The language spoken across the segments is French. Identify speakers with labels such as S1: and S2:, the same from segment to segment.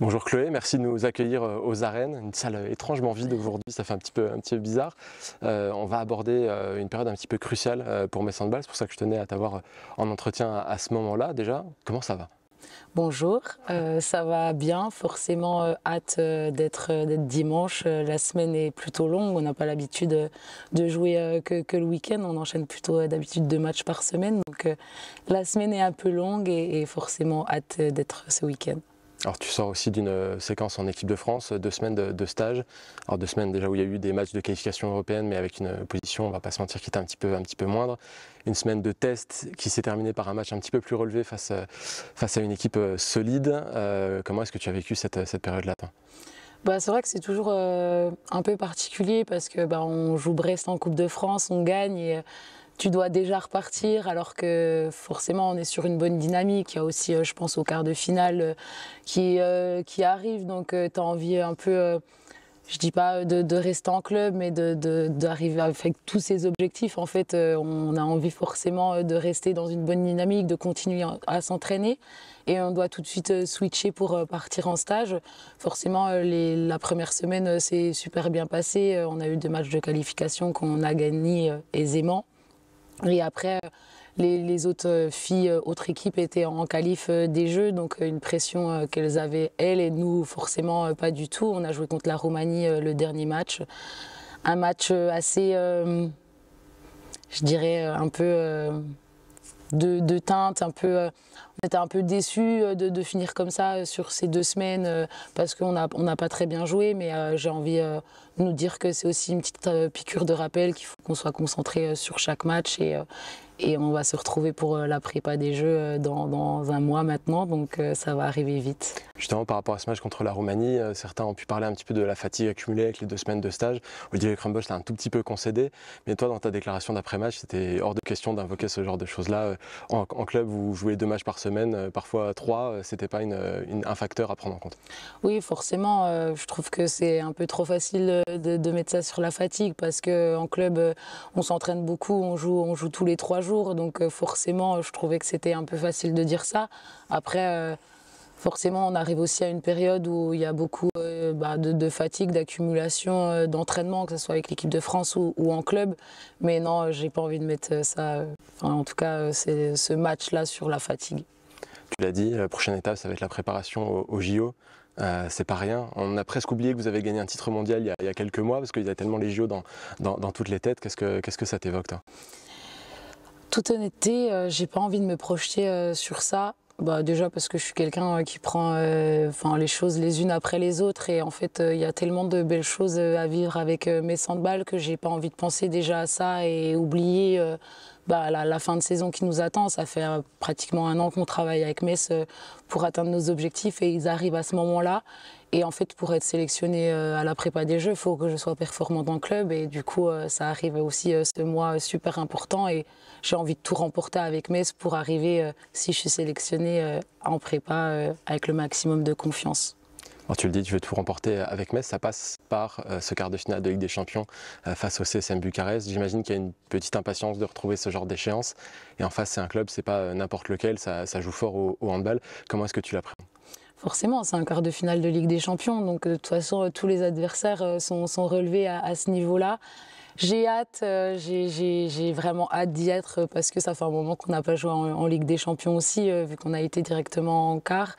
S1: Bonjour Chloé, merci de nous accueillir aux arènes, une salle étrangement vide aujourd'hui, ça fait un petit peu bizarre. On va aborder une période un petit peu cruciale pour Metz Handball, c'est pour ça que je tenais à t'avoir en entretien à ce moment-là. Déjà, comment ça va?
S2: Bonjour, ça va bien, forcément hâte d'être dimanche. La semaine est plutôt longue, on n'a pas l'habitude de jouer que le week-end, on enchaîne plutôt d'habitude 2 matchs par semaine. Donc la semaine est un peu longue et forcément hâte d'être ce week-end.
S1: Alors tu sors aussi d'une séquence en équipe de France, 2 semaines de stage. Alors 2 semaines déjà où il y a eu des matchs de qualification européenne, mais avec une position, on va pas se mentir, qui était un petit peu moindre. Une semaine de test qui s'est terminée par un match un petit peu plus relevé face à une équipe solide. Comment est-ce que tu as vécu cette période-là, toi?
S2: C'est vrai que c'est toujours un peu particulier parce que on joue Brest en Coupe de France, on gagne et tu dois déjà repartir alors que forcément on est sur une bonne dynamique. Il y a aussi, je pense, au quart de finale qui arrive, donc tu as envie un peu, je dis pas de rester en club, mais d'arriver avec tous ces objectifs. En fait, on a envie forcément de rester dans une bonne dynamique, de continuer à s'entraîner. Et on doit tout de suite switcher pour partir en stage. Forcément, la première semaine s'est super bien passée. On a eu 2 matchs de qualification qu'on a gagnés aisément. Et après, les autres filles, autres équipes étaient en qualif des Jeux, donc une pression qu'elles avaient, elles, et nous, forcément, pas du tout. On a joué contre la Roumanie le dernier match. Un match assez, je dirais, un peu de teinte, un peu... On était un peu déçus de finir comme ça sur ces 2 semaines parce qu'on n'a pas très bien joué, mais j'ai envie de nous dire que c'est aussi une petite piqûre de rappel qu'il faut qu'on soit concentré sur chaque match et on va se retrouver pour la prépa des Jeux dans un mois maintenant, donc ça va arriver vite.
S1: Justement, par rapport à ce match contre la Roumanie, certains ont pu parler un petit peu de la fatigue accumulée avec les 2 semaines de stage. Olivier Crumbosch l'a un tout petit peu concédé, mais toi, dans ta déclaration d'après-match, c'était hors de question d'invoquer ce genre de choses-là. En club, vous jouez 2 matchs par semaine, parfois 3, c'était pas un facteur à prendre en compte?
S2: Oui, forcément, je trouve que c'est un peu trop facile de mettre ça sur la fatigue parce qu'en club, on s'entraîne beaucoup, on joue tous les 3 jours, donc forcément, je trouvais que c'était un peu facile de dire ça. Après, forcément, on arrive aussi à une période où il y a beaucoup de fatigue, d'accumulation d'entraînement, que ce soit avec l'équipe de France ou en club. Mais non, j'ai pas envie de mettre ça, en tout cas, c'est ce match-là sur la fatigue.
S1: Tu l'as dit, la prochaine étape, ça va être la préparation au JO. C'est pas rien. On a presque oublié que vous avez gagné un titre mondial il y a quelques mois, parce qu'il y a tellement les JO dans toutes les têtes. Qu'est-ce que ça t'évoque, toi?
S2: Toute honnêteté, j'ai pas envie de me projeter sur ça. Déjà parce que je suis quelqu'un qui prend les choses les unes après les autres et en fait il y a tellement de belles choses à vivre avec Metz Handball que j'ai pas envie de penser déjà à ça et oublier la fin de saison qui nous attend. Ça fait pratiquement 1 an qu'on travaille avec Metz pour atteindre nos objectifs et ils arrivent à ce moment-là. Et en fait, pour être sélectionné à la prépa des Jeux, il faut que je sois performante en club. Et du coup, ça arrive aussi ce mois super important. Et j'ai envie de tout remporter avec Metz pour arriver, si je suis sélectionnée en prépa, avec le maximum de confiance.
S1: Alors tu le dis, tu veux tout remporter avec Metz, ça passe par ce quart de finale de Ligue des Champions face au CSM Bucarest. J'imagine qu'il y a une petite impatience de retrouver ce genre d'échéance. Et en face, c'est un club, c'est pas n'importe lequel, ça joue fort au handball. Comment est-ce que tu l'appréhendes?
S2: Forcément, c'est un quart de finale de Ligue des Champions, donc de toute façon, tous les adversaires sont relevés à ce niveau-là. J'ai hâte, j'ai vraiment hâte d'y être parce que ça fait un moment qu'on n'a pas joué en Ligue des Champions aussi, vu qu'on a été directement en quart.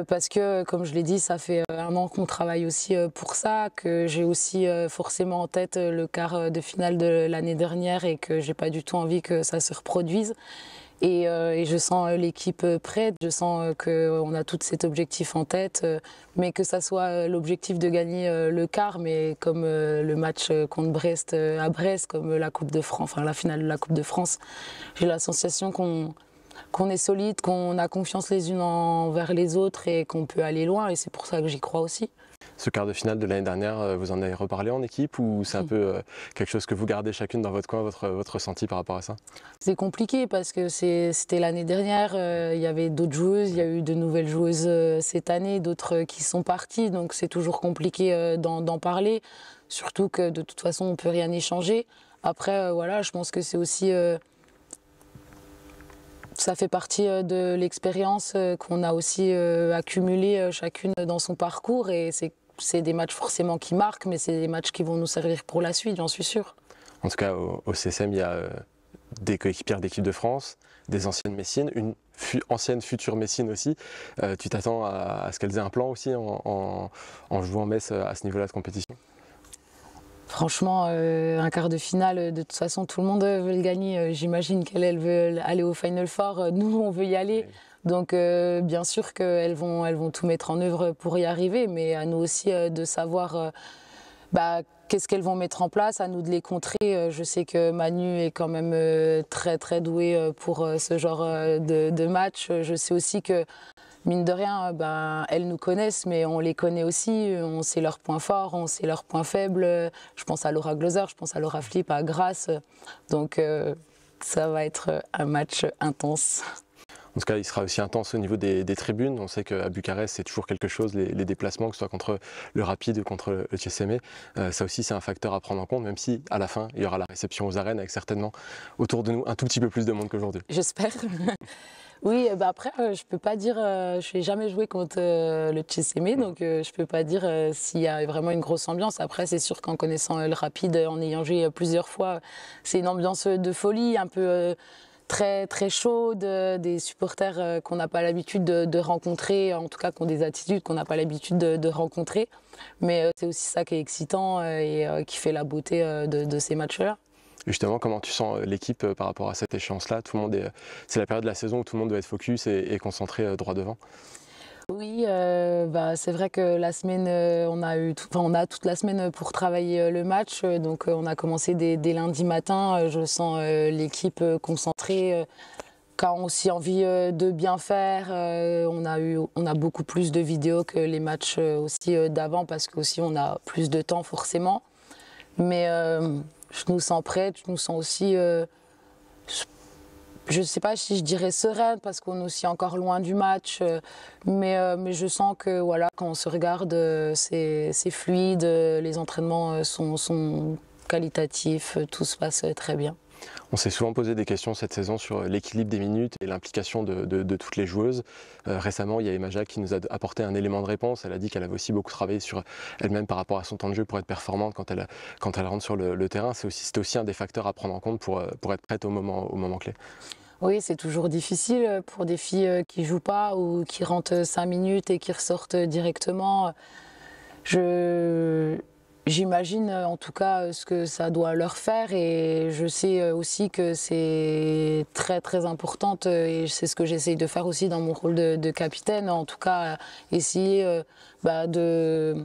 S2: Parce que, comme je l'ai dit, ça fait 1 an qu'on travaille aussi pour ça, que j'ai aussi forcément en tête le quart de finale de l'année dernière et que j'ai pas du tout envie que ça se reproduise. Et je sens l'équipe prête, je sens qu'on a tout cet objectif en tête, mais que ça soit l'objectif de gagner le quart, mais comme le match contre Brest à Brest, comme la Coupe de France, enfin la finale de la Coupe de France, j'ai la sensation qu'on est solide, qu'on a confiance les unes envers les autres et qu'on peut aller loin, et c'est pour ça que j'y crois aussi.
S1: Ce quart de finale de l'année dernière, vous en avez reparlé en équipe ou c'est un peu quelque chose que vous gardez chacune dans votre coin, votre ressenti par rapport à ça? C'est
S2: compliqué parce que c'était l'année dernière, il y avait d'autres joueuses, il y a eu de nouvelles joueuses cette année, d'autres qui sont parties, donc c'est toujours compliqué d'en parler, surtout que de toute façon on ne peut rien y changer. Après, voilà, je pense que c'est aussi... ça fait partie de l'expérience qu'on a aussi accumulée chacune dans son parcours et c'est des matchs forcément qui marquent, mais c'est des matchs qui vont nous servir pour la suite, j'en suis sûre.
S1: En tout cas, au CSM, il y a des coéquipières d'équipe de France, des anciennes Messines, une ancienne future Messine aussi. Tu t'attends à ce qu'elles aient un plan aussi en jouant Metz à ce niveau-là de compétition?
S2: Franchement, un quart de finale, de toute façon, tout le monde veut le gagner. J'imagine qu'elles veulent aller au Final Four. Nous, on veut y aller. Donc, bien sûr qu'elles vont tout mettre en œuvre pour y arriver. Mais à nous aussi de savoir qu'est-ce qu'elles vont mettre en place, à nous de les contrer. Je sais que Manu est quand même très, très douée pour ce genre de match. Je sais aussi que mine de rien, elles nous connaissent, mais on les connaît aussi. On sait leurs points forts, on sait leurs points faibles. Je pense à Laura Gloser, je pense à Laura Flip, à Grace. Donc ça va être un match intense.
S1: En tout cas, il sera aussi intense au niveau des tribunes. On sait qu'à Bucarest, c'est toujours quelque chose, les déplacements, que ce soit contre le Rapid ou contre le CSM. Ça aussi, c'est un facteur à prendre en compte, même si à la fin, il y aura la réception aux arènes avec certainement autour de nous un tout petit peu plus de monde qu'aujourd'hui.
S2: J'espère. Oui, après, je peux pas dire, je n'ai jamais joué contre le CSM, donc je peux pas dire s'il y a vraiment une grosse ambiance. Après, c'est sûr qu'en connaissant le Rapid, en ayant joué plusieurs fois, c'est une ambiance de folie, un peu très, très chaude, des supporters qu'on n'a pas l'habitude de rencontrer, en tout cas qui ont des attitudes qu'on n'a pas l'habitude de rencontrer. Mais c'est aussi ça qui est excitant et qui fait la beauté de ces matchs-là.
S1: Justement, comment tu sens l'équipe par rapport à cette échéance-là? Tout le monde c'est la période de la saison où tout le monde doit être focus et concentré droit devant.
S2: Oui, c'est vrai que la semaine, on a toute la semaine pour travailler le match. Donc, on a commencé dès lundi matin. Je sens l'équipe concentrée, qui a aussi envie de bien faire. On a beaucoup plus de vidéos que les matchs aussi d'avant parce qu'aussi on a plus de temps forcément. Mais je nous sens prête, je nous sens aussi, je ne sais pas si je dirais sereine parce qu'on est aussi encore loin du match, mais je sens que voilà, quand on se regarde, c'est fluide, les entraînements sont qualitatifs, tout se passe très bien.
S1: On s'est souvent posé des questions cette saison sur l'équilibre des minutes et l'implication de toutes les joueuses. Récemment, il y a Emma Jacques qui nous a apporté un élément de réponse. Elle a dit qu'elle avait aussi beaucoup travaillé sur elle-même par rapport à son temps de jeu pour être performante quand elle rentre sur le terrain. C'était aussi un des facteurs à prendre en compte pour être prête au moment clé.
S2: Oui, c'est toujours difficile pour des filles qui ne jouent pas ou qui rentrent 5 minutes et qui ressortent directement. J'imagine en tout cas ce que ça doit leur faire et je sais aussi que c'est très très importante et c'est ce que j'essaye de faire aussi dans mon rôle de capitaine, en tout cas essayer d'amener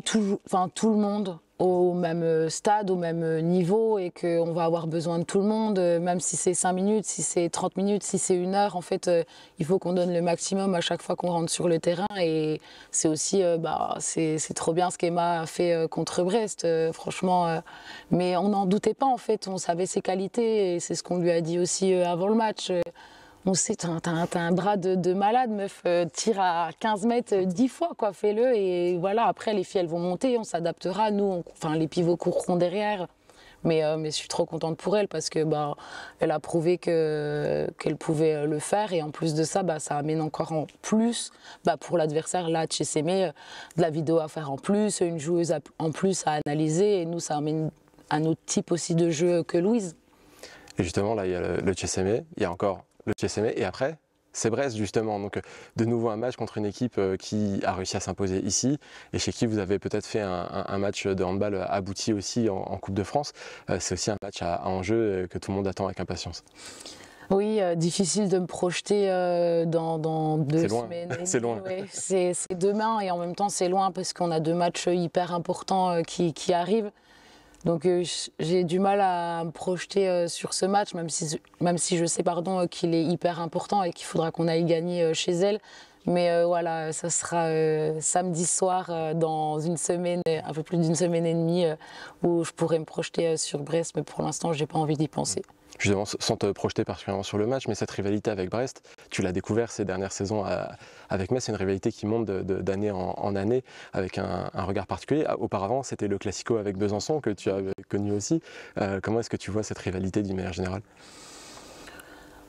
S2: tout le monde au même stade, au même niveau et qu'on va avoir besoin de tout le monde, même si c'est 5 minutes, si c'est 30 minutes, si c'est 1 heure. En fait, il faut qu'on donne le maximum à chaque fois qu'on rentre sur le terrain et c'est aussi, c'est trop bien ce qu'Emma a fait contre Brest, franchement. Mais on n'en doutait pas en fait, on savait ses qualités et c'est ce qu'on lui a dit aussi avant le match. On sait, t'as un bras de malade, meuf, tire à 15 mètres 10 fois, quoi, fais-le. Et voilà, après, les filles, elles vont monter, on s'adaptera. Nous, les pivots courront derrière. Mais je suis trop contente pour elle parce que elle a prouvé qu'elle pouvait le faire. Et en plus de ça, ça amène encore en plus, pour l'adversaire, là, CSM, de la vidéo à faire en plus, une joueuse en plus à analyser. Et nous, ça amène un autre type aussi de jeu que Louise.
S1: Et justement, là, il y a le CSM, il y a encore le CSM et après c'est Brest justement, donc de nouveau un match contre une équipe qui a réussi à s'imposer ici et chez qui vous avez peut-être fait un match de handball abouti aussi en Coupe de France. C'est aussi un match à enjeu que tout le monde attend avec impatience.
S2: Oui, difficile de me projeter dans 2 semaines.
S1: C'est loin.
S2: Ouais, c'est demain et en même temps c'est loin parce qu'on a 2 matchs hyper importants qui arrivent. Donc j'ai du mal à me projeter sur ce match, même si je sais qu'il est hyper important et qu'il faudra qu'on aille gagner chez elle. Mais voilà, ça sera samedi soir dans une semaine, un peu plus d'1 semaine et demie, où je pourrais me projeter sur Brest. Mais pour l'instant, je n'ai pas envie d'y penser.
S1: Justement, sans te projeter particulièrement sur le match, mais cette rivalité avec Brest, tu l'as découvert ces dernières saisons avec Metz, c'est une rivalité qui monte d'année en année avec un regard particulier. Auparavant, c'était le Classico avec Besançon que tu as connu aussi. Comment est-ce que tu vois cette rivalité d'une manière générale?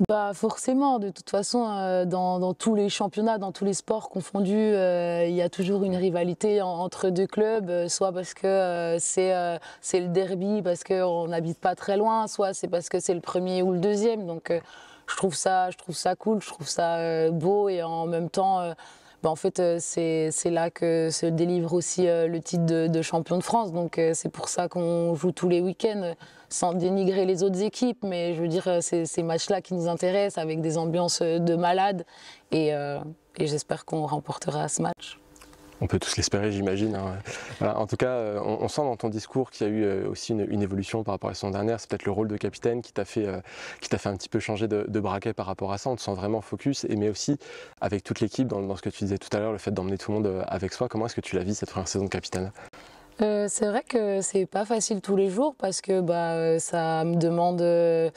S2: Bah forcément, de toute façon, dans tous les championnats, dans tous les sports confondus, il y a toujours une rivalité entre deux clubs, soit parce que c'est le derby, parce qu'on n'habite pas très loin, soit c'est parce que c'est le premier ou le deuxième. Donc je trouve ça cool, je trouve ça beau et en même temps, bah, en fait, c'est là que se délivre aussi le titre de champion de France. Donc c'est pour ça qu'on joue tous les week-ends, sans dénigrer les autres équipes. Mais je veux dire, c'est ces matchs-là qui nous intéressent, avec des ambiances de malades. Et j'espère qu'on remportera ce match.
S1: On peut tous l'espérer, j'imagine, hein. Voilà, en tout cas, on sent dans ton discours qu'il y a eu aussi une évolution par rapport à la saison dernière. C'est peut-être le rôle de capitaine qui t'a fait un petit peu changer de braquet par rapport à ça. On te sent vraiment focus, mais aussi avec toute l'équipe, dans ce que tu disais tout à l'heure, le fait d'emmener tout le monde avec soi. Comment est-ce que tu la vis cette première saison de capitaine?
S2: C'est vrai que c'est pas facile tous les jours parce que ça me demande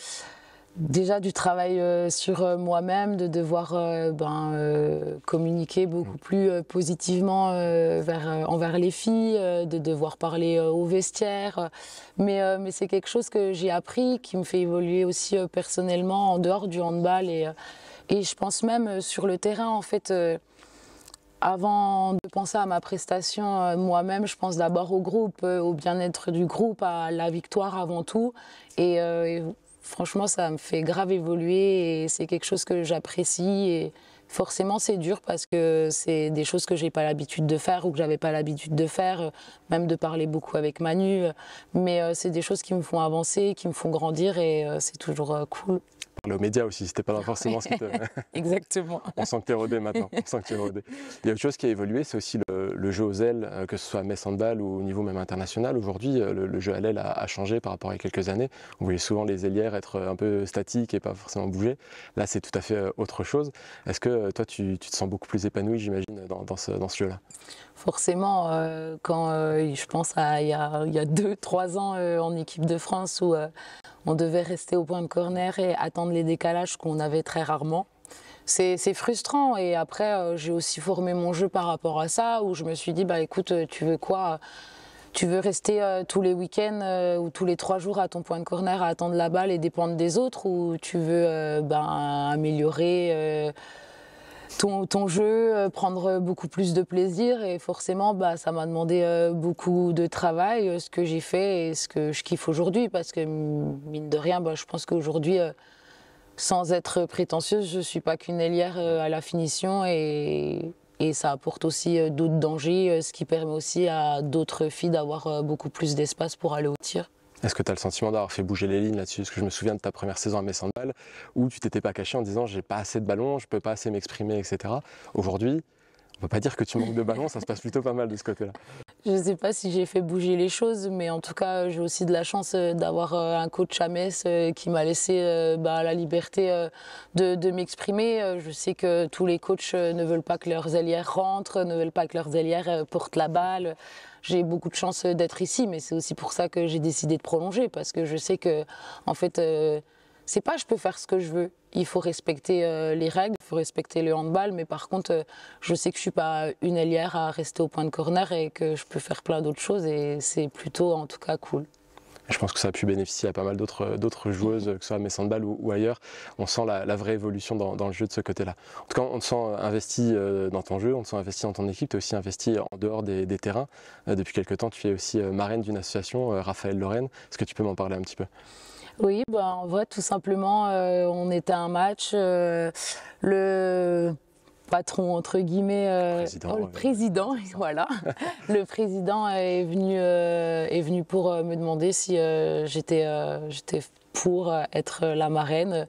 S2: déjà du travail sur moi-même, de devoir communiquer beaucoup plus positivement envers les filles, de devoir parler au vestiaire. Mais c'est quelque chose que j'ai appris, qui me fait évoluer aussi personnellement en dehors du handball et je pense même sur le terrain en fait. Avant de penser à ma prestation moi-même, je pense d'abord au groupe, au bien-être du groupe, à la victoire avant tout. Et franchement, ça me fait grave évoluer et c'est quelque chose que j'apprécie. Et forcément, c'est dur parce que c'est des choses que j'ai pas l'habitude de faire ou que j'avais pas l'habitude de faire, même de parler beaucoup avec Manu. Mais c'est des choses qui me font avancer, qui me font grandir et c'est toujours cool.
S1: Parler aux médias aussi, c'était pas forcément ce qui te...
S2: Exactement.
S1: On sent que tu es rodé maintenant. On sent que tu es rodé. Il y a autre chose qui a évolué, c'est aussi le jeu aux ailes, que ce soit à Metz Handball ou au niveau même international. Aujourd'hui, le jeu à l'aile a changé par rapport à il y a quelques années. On voyait souvent les ailières être un peu statiques et pas forcément bouger. Là, c'est tout à fait autre chose. Est-ce que toi, tu te sens beaucoup plus épanoui, j'imagine, dans ce jeu-là?
S2: Forcément, quand je pense à il y a 2-3 ans en équipe de France où on devait rester au point de corner et attendre les décalages qu'on avait très rarement. C'est frustrant et après j'ai aussi formé mon jeu par rapport à ça où je me suis dit bah écoute tu veux quoi? Tu veux rester tous les week-ends ou tous les 3 jours à ton point de corner à attendre la balle et dépendre des autres ou tu veux améliorer ton jeu, prendre beaucoup plus de plaisir et forcément ça m'a demandé beaucoup de travail, ce que j'ai fait et ce que je kiffe aujourd'hui parce que mine de rien je pense qu'aujourd'hui sans être prétentieuse, je suis pas qu'une ailière à la finition et ça apporte aussi d'autres dangers, ce qui permet aussi à d'autres filles d'avoir beaucoup plus d'espace pour aller au tir.
S1: Est-ce que tu as le sentiment d'avoir fait bouger les lignes là-dessus? Parce que je me souviens de ta première saison à Metz Handball où tu t'étais pas caché en disant j'ai pas assez de ballons, je peux pas assez m'exprimer, etc. Aujourd'hui, on peut pas dire que tu manques de ballons, ça se passe plutôt pas mal de ce côté-là.
S2: Je ne sais pas si j'ai fait bouger les choses, mais en tout cas, j'ai aussi de la chance d'avoir un coach à Metz qui m'a laissé la liberté de m'exprimer. Je sais que tous les coachs ne veulent pas que leurs ailières rentrent, ne veulent pas que leurs ailières portent la balle. J'ai beaucoup de chance d'être ici, mais c'est aussi pour ça que j'ai décidé de prolonger, parce que je sais que, en fait, c'est pas je peux faire ce que je veux. Il faut respecter les règles, il faut respecter le handball, mais par contre, je sais que je suis pas une ailière à rester au point de corner et que je peux faire plein d'autres choses et c'est plutôt en tout cas cool.
S1: Je pense que ça a pu bénéficier à pas mal d'autres joueuses, que ce soit à Metz Handball ou ailleurs. On sent la vraie évolution dans le jeu de ce côté-là. En tout cas, on te sent investi dans ton jeu, on te sent investi dans ton équipe, tu es aussi investi en dehors des terrains. Depuis quelques temps, tu es aussi marraine d'une association, Raphaël Lorraine. Est-ce que tu peux m'en parler un petit peu?
S2: Oui, en vrai, tout simplement, on était à un match. Le patron, entre guillemets, le président, voilà. Le président est venu pour me demander si j'étais pour être la marraine.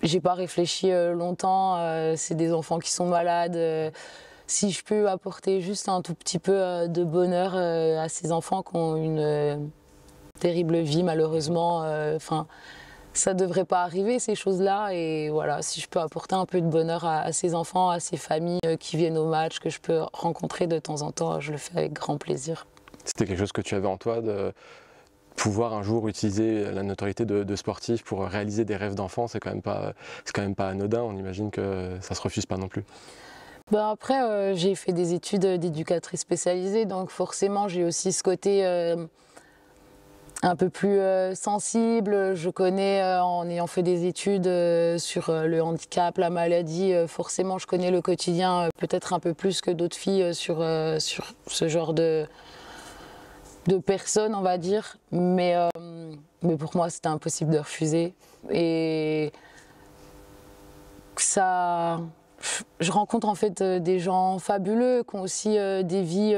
S2: J'ai pas réfléchi longtemps, c'est des enfants qui sont malades. Si je peux apporter juste un tout petit peu de bonheur à ces enfants qui ont une terrible vie malheureusement, ça devrait pas arriver ces choses-là et voilà, si je peux apporter un peu de bonheur à ces enfants, à ces familles qui viennent au match, que je peux rencontrer de temps en temps, je le fais avec grand plaisir.
S1: C'était quelque chose que tu avais en toi pouvoir un jour utiliser la notoriété de sportif pour réaliser des rêves d'enfant, c'est quand même pas anodin. On imagine que ça se refuse pas non plus.
S2: Ben après, j'ai fait des études d'éducatrice spécialisée, donc forcément j'ai aussi ce côté un peu plus sensible. Je connais, en ayant fait des études sur le handicap, la maladie, forcément je connais le quotidien peut-être un peu plus que d'autres filles sur ce genre de personnes, on va dire. Mais pour moi, c'était impossible de refuser. Et ça... Je rencontre en fait des gens fabuleux qui ont aussi des vies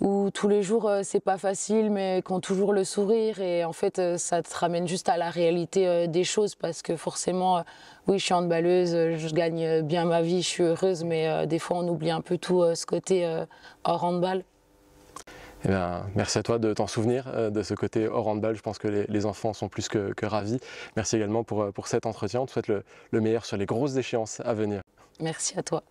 S2: où tous les jours c'est pas facile mais qui ont toujours le sourire et en fait ça te ramène juste à la réalité des choses parce que forcément oui je suis handballeuse, je gagne bien ma vie, je suis heureuse mais des fois on oublie un peu tout ce côté hors handball.
S1: Eh bien, merci à toi de t'en souvenir de ce côté hors handball. Je pense que les enfants sont plus que ravis. Merci également pour cet entretien. On te souhaite le meilleur sur les grosses échéances à venir.
S2: Merci à toi.